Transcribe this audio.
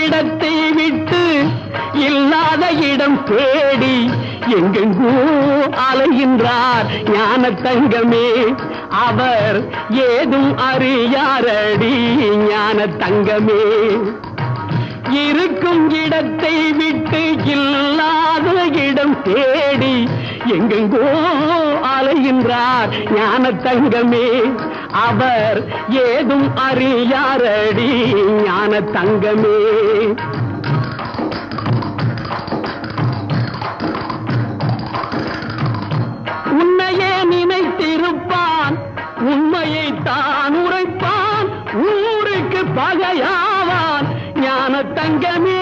இடத்தை விட்டு இல்லாத இடம் தேடி எங்கெங்கோ அலைகின்றார் ஞான தங்கமே. அவர் ஏதும் அறியாரடி ஞான தங்கமே. இருக்கும் இடத்தை விட்டு இல்லாத இடம் தேடி எங்கெங்கோ அலைகின்றார் ஞான தங்கமே. அவர் ஏதும் அறியாரடி ஞான தங்கமே. உன்னையே நினைத்திருப்பான், உண்மையை தான் உரைப்பான், ஊருக்கு பகையாவான் ஞான தங்கமே.